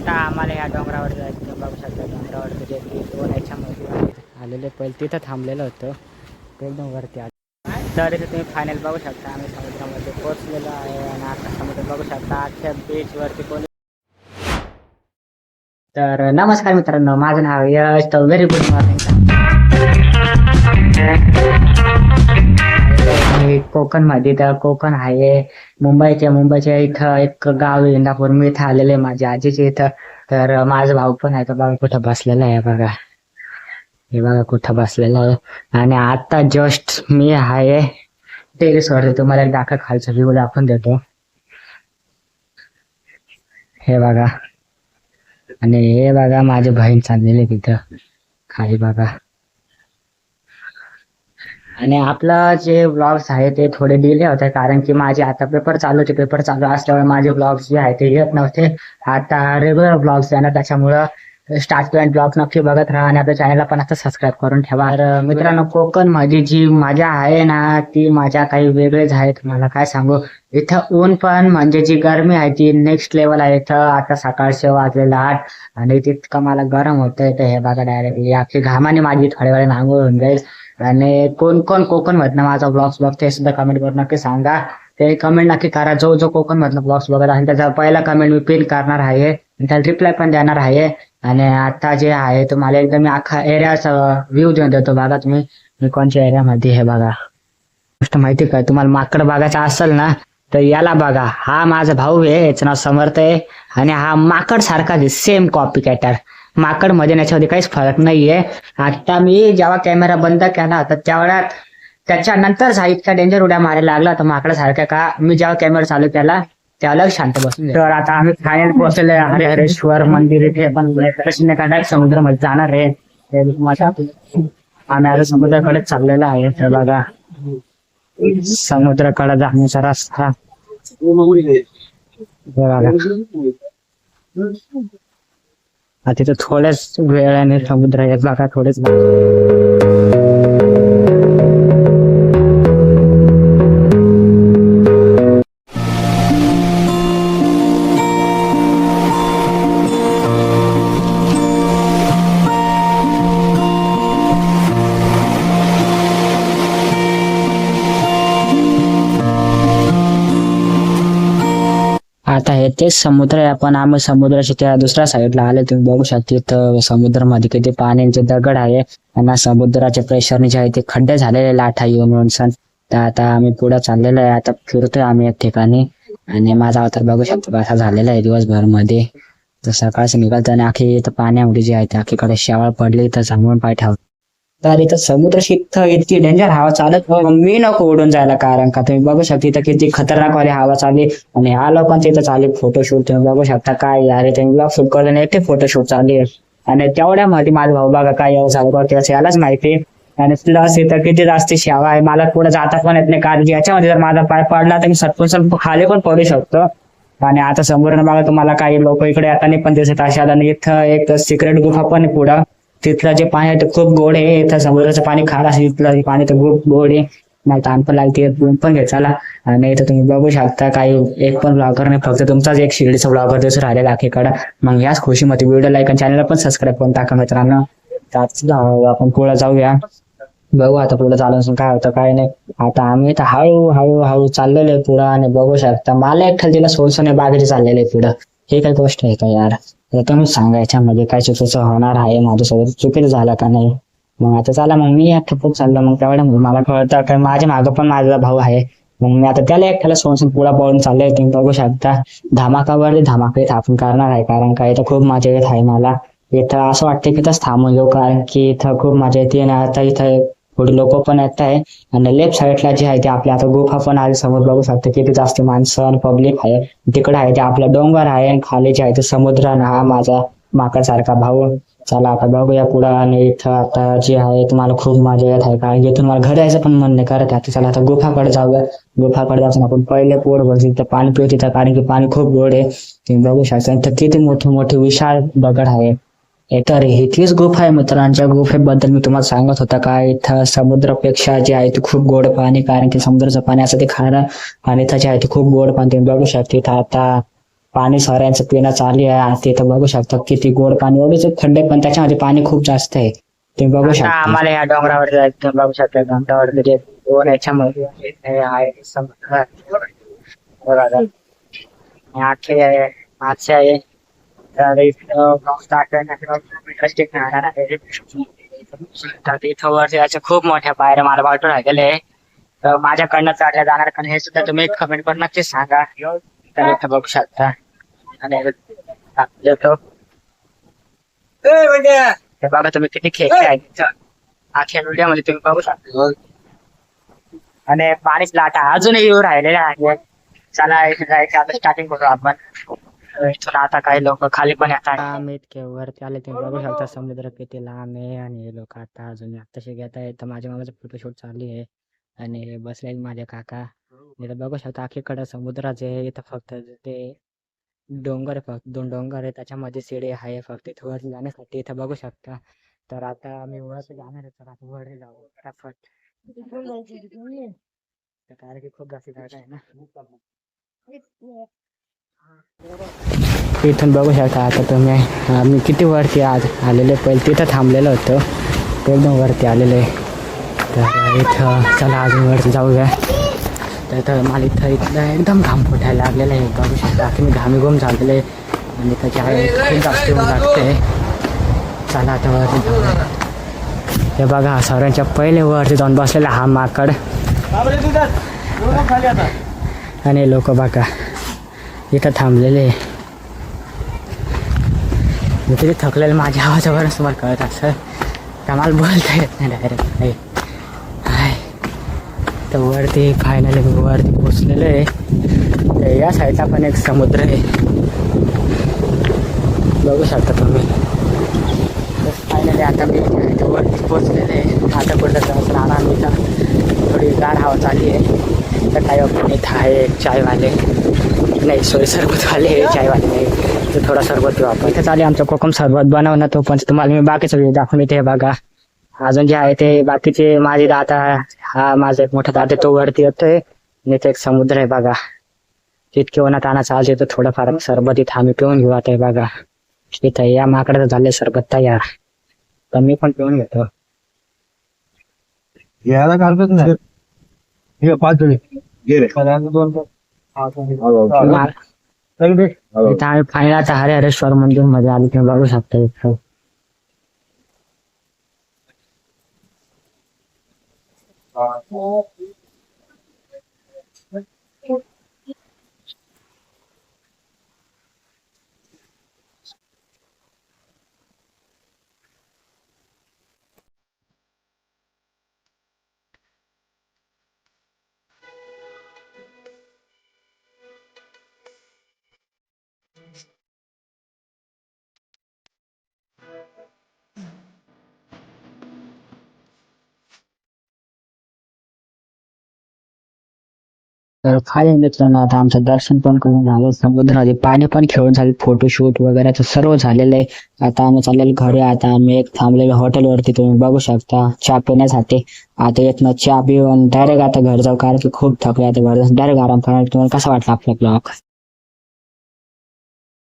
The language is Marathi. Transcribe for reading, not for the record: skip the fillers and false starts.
आता आम्हाला या डोंगरावर जायचं. तुम्ही बघू शकता डोंगरावर जे दोन याच्यामध्ये आलेले पहिले तिथं थांबलेलं होतं ते एकदम वरती आलं. तर इथे तुम्ही फायनल बघू शकता आम्ही समुद्रामध्ये पोहोचलेलो आहे आणि आता समुद्र बघू शकता अख्ख्या बीचवरती कोणी. तर नमस्कार मित्रांनो, माझं नाव यश. तर व्हेरी गुड मॉर्निंग. कोकणमध्ये तर कोकण आहे मुंबईच्या इथं एक गाव आहे इंदापूर. मी इथं आलेले माझ्या आजीच्या इथं. तर माझा भाऊ पण आहे, तो बघा कुठं बसलेला आहे. बघा हे बघा कुठं बसलेला आहे. आणि आता जस्ट मी आहे टेरेसवरती. तुम्हाला एक दाखवा खालचा व्ह्यू दाखवून देतो. हे बघा आणि हे बघा माझी बहीण चाललेली तिथं खाली बघा. आणि आपलं जे ब्लॉग्स आहे ते थोडे डिले होते कारण की माझे आता पेपर चालू असल्यामुळे माझे ब्लॉग्स जे आहे ते येत नव्हते. आता रेग्युलर ब्लॉग्स येणार, त्याच्यामुळं स्टार्ट टू एंड ब्लॉग नक्की बघत राहा आणि आपल्या चॅनलला पण आता सबस्क्राईब करून ठेवा. तर मित्रांनो, कोकण मध्ये जी मजा आहे ना ती मजा काही वेगळीच आहे. तुम्हाला काय सांगू, इथं ऊन पण म्हणजे जी गरमी आहे ती नेक्स्ट लेवल आहे. इथं आता सकाळचे वाजलेला 8 आणि तितकं मला गरम होतंय. तर हे बघा डायरेक्टली अख्खी घामाने माझी थोड्या वेळाने आंघोळ होऊन जाईल. आणि कोण कोण कोकण मधनं माझा ब्लॉग्स बघते सुद्धा कमेंट करून नक्की सांगा. ते कमेंट नक्की करा. जो कोकण मधनं ब्लॉग्स बघत आहे त्याचा पहिला कमेंट मी पिन करणार आहे, त्याला रिप्लाय पण देणार आहे. आणि आता जे आहे तुम्हाला एकदम मी अख्खा एरियाचा व्ह्यू देऊन देतो. बघा तुम्ही मी कोणत्या एरियामध्ये हे बघा. गोष्ट माहिती काय तुम्हाला, माकड बघायचं असेल ना तर याला बघा. हा माझा भाऊ आहे, याचं नाव समर्थ आहे. आणि हा माकड सारखा सेम कॉपी कॅटर. माकड मध्ये याच्यामध्ये काहीच फरक नाहीये. आता मी जेव्हा कॅमेरा बंद केला होता त्यावेळात त्याच्यानंतर इतका डेंजर उड्या मारायला लागला तर माकडासारख्या का. मी जेव्हा कॅमेरा चालू केला त्याला शांत बसून. तर आता आम्ही फायनल पोहोचलेलो आहे हरिहरेश्वर मंदिर. इथे पण प्रश्न काढायला समुद्रामध्ये जाणार आहे. आम्ही आता समुद्राकडे चाललेलो आहे. तर बघा समुद्राकडे जाण्याचा रस्ता बघा. तिथं थोड्याच वेळाने समुद्र आहे बघा. थोडेच आता हे तेच समुद्र आहे. आपण आम्ही समुद्राच्या त्या दुसऱ्या साईडला आले. तुम्ही बघू शकता इथं समुद्रामध्ये किती पाण्याचे दगड आहे आणि समुद्राच्या प्रेशरने जे आहे ते खड्डे झालेले लाटा येऊन सण. तर आता आम्ही पुढे चाललेलो आहे. आता फिरतोय आम्ही एक ठिकाणी आणि माझा अवतार बघू शकतो कसा झालेला आहे दिवसभर मध्ये. तर सकाळचं निघालताना आखी इथं पाण्यामध्ये जे आहे ते आखीकडे शेवाळ पडली तर सांगून पाय ठेव. तर इथं समुद्राशी इतकी डेंजर हवा चालत मी नको उडून जायला, कारण का तुम्ही बघू शकता इथं किती खतरनाक वाली हवा चालली. आणि ह्या लोकांचं इथं चालू फोटोशूट. तुम्ही बघू शकता काय यार, त्यांनी ब्लॉग शूट करताना एकटे फोटोशूट चालली आहे. आणि तेवढ्यामध्ये माझा भाऊ बघा काय चालू करते असं यालाच माहिती. आणि प्लस इथं किती जास्त शेवा आहे. मला पुढे जाता पण येत नाही कारण याच्यामध्ये जर माझा पाय पडला तर मी सटपून खाली पण पडू शकतो. आणि आता समोर बघा तुम्हाला काही लोक इकडे येताना पण दिसत अशा. आणि इथं एक सिक्रेट गुफा पण आहे पुढं. तिथलं जे पाणी आहे ते खूप गोड आहे. इथं समुद्राचं पाणी खार असेल, तिथलं पाणी तर खूप गोड आहे. नाही ताण पण लागते पण घे चला. आणि इथं तुम्ही बघू शकता काही एक पण ब्लॉगर नाही, फक्त तुमचाच एक शिर्डीचा ब्लॉगर दिसून राहिलेला अखेकडं. मग याच खुशीमध्ये व्हिडिओ लाईक आणि चॅनलला पण सबस्क्राईब करून टाका मित्रांनो. आपण पुढे जाऊया. बघू आता पुढे चालून काय होतं काय नाही. आता आम्ही तर हळू चाललेलो आहे पुढं. आणि बघू शकता मला एकट्याला तिला सोलसोने बागेचे चाललेले आहे पुढं. हे काही गोष्ट आहे का यार, तुम्ही सांगा याच्यामध्ये काय चुकीचं होणार आहे, माझ्यासोबत चुकीचं झालं का नाही. मग आता चला मग मी एकटं चाललो. मग तेवढ्या मला कळतं कारण माझ्या मागं पण माझा भाऊ आहे. मग मी आता त्याला एकट्याला सोडून पुढे पळून चाललोय. तुम्ही बघू शकता धमाकावरती धमाका इथं आपण करणार आहे, कारण का इथं खूप मजा येत आहे मला. इथं असं वाटतं की इथंच थांबून घेऊ कारण की इथं खूप मजा येते. आणि आता इथं थोडी लोक पण येत आहे. आणि लेफ्ट साईडला जे आहे ते आपल्या आता गुफा पण आहे. समोर बघू शकता किती जास्त माणसं आणि पब्लिक आहे. तिकडे आहे ते आपला डोंगर आहे आणि खाली जे आहे ते समुद्र. आणि हा माझा माकड सारखा भाऊ. चला आता बघूया पुढं. आणि इथं आता जे आहे तुम्हाला खूप मजा येत आहे कारण की तुम्हाला घरी यायचं पण मन नाही करत आहे. चला आता गुफाकडे जाऊया. गुफाकडे जाऊन आपण पहिले पोट भरतो तिथं पाणी पिऊ तिथं, कारण की पाणी खूप गोड आहे. तुम्ही बघू शकता इथं किती मोठे विशाल दगड आहे. तर इथलीच गुफा आहे मित्रांच्या. गुफेबद्दल मी तुम्हाला सांगत होता काय, इथं समुद्रापेक्षा जे आहे ते खूप गोड पाणी, कारण की समुद्राचं पाणी असं ते खारं आणि इथं जे आहे ते खूप गोड पाणी. तुम्ही बघू शकता इथं आता पाणी सऱ्यांचं पिणं चालू आहे आणि तिथं बघू शकता किती गोड पाणी, एवढेच खड्डे पण त्याच्यामध्ये पाणी खूप जास्त आहे, तुम्ही बघू शकता. आम्हाला या डोंगरावर जायचं, बघू शकता डोंगरावर म्हणजे दोन याच्यामध्ये आहे समुद्र. बघा आता. आखे आहे, मासे आहे. तर इथं पाऊस टाकण्यासाठी इंटरेस्टिंग राहणार आहे. तर इथं वर याच्या खूप मोठ्या पायऱ्या मला वाटून राहिलेले आहे. तर माझ्याकडनं चढल्या जाणार कारण हे सुद्धा तुम्ही कमेंट करून नक्कीच सांगा. तर इथं बघू शकता आणि येतो हे बघा तुम्ही किती खेळ आहे आख्या व्हिडिओ तुम्ही बघू शकता. आणि पाणीच लाटा अजूनही येऊ राहिलेले आहे. चला इथे जायचं आता स्टार्टिंग करू आपण. इथून आता काही लोक खाली पण येतात. आम्ही इतके वरती आले तुम्ही बघू शकता समुद्र किती लांब आहे आणि हे लोक आता अजून आत्ताशी घेत आहेत. तर माझ्या मामाचं फोटोशूट चालू आहे आणि हे बसले माझे काका. इथं बघू शकता आखीकडे समुद्राचे इथं फक्त ते डोंगर आहे, फक्त 2 डोंगर आहे त्याच्यामध्ये शिडी आहे फक्त इथं वर जाण्यासाठी. इथं बघू शकता. तर आता आम्ही वर जाणार आहे, तर आता वर जाऊ फटाफट. कारण की खूप जास्त जागा आहे ना. इथून बघू शकता आता तुम्ही आम्ही किती वरती आज आलेले. पहिले तिथं थांबलेलं होतं, ते एकदम वरती आलेले. तर इथं चला अजून वरती जाऊया. तर मला इथं एकदम घाम फुटायला लागलेलं आहे. बघू शकता की मी घामीघूम झालेलं आहे आणि त्याची आहे खूप जास्त ऊन लागते. चला आता वरती जाऊया. हे बघा सर्वांच्या पहिले वरती जाऊन बसलेला हा माकड आणि लोक बघा इथं थांबलेले. मी तरी थकलेलं माझ्या आवाजावरच तुम्हाला कळत असं का मला बोलता येत नाही डायरेक्ट नाही. तर वरती फायनली वरती पोचलेलं आहे. तर या साईडला पण एक समुद्र आहे बघू शकता तुम्ही. तर फायनली आता मी वरती पोचलेलं आहे. आता कुठं जाऊन राहणार मी तर थोडी गार हवा चालली आहे. तर काही आपण इथं आहे चायवाले नाही सॉरी सरबतवाले चायवाले नाही तर थोडा सरबत पिऊ आपण. इथं चालेल आमचं कोकम सरबत बनवणं. तो पण तुम्हाला मी बाकीचं व्हिडिओ दाखवून इथे बघा. अजून जे आहे ते बाकीचे माझे दादा, हा माझा एक मोठा दादा तो वरती येतोय आणि इथे एक समुद्र आहे बघा. तितके उन्हात आणा चालते तर थोडंफार सरबत इथं आम्ही पिऊन घेऊ. आता बघा इथं या माकडाचं झालंय सरबत तयार, तर मी पण पिऊन घेतो. याला घालतच नाही हे 5 जण गेले 2 इथं आम्ही फायनल आता हरेश्वर मंदिर मध्ये आलो तुम्ही बघू शकता. इथं तर फायनल मित्रांनो आता आमचं दर्शन पण करून झालं, समुद्रामध्ये पाणी पण खेळून झाले, फोटोशूट वगैरे सर्व झालेलं आहे. आता आम्ही चाललेलो घरी. आता आम्ही एक थांबलेलो हॉटेलवरती तुम्ही बघू शकता चहा पिण्यासाठी. आता येतनं चहा पिऊन डायरेक्ट आता घर जाऊ कारण की खूप थकले. आता घर डायरेक्ट आराम करणार. तुम्हाला कसा वाटला आपला ब्लॉग?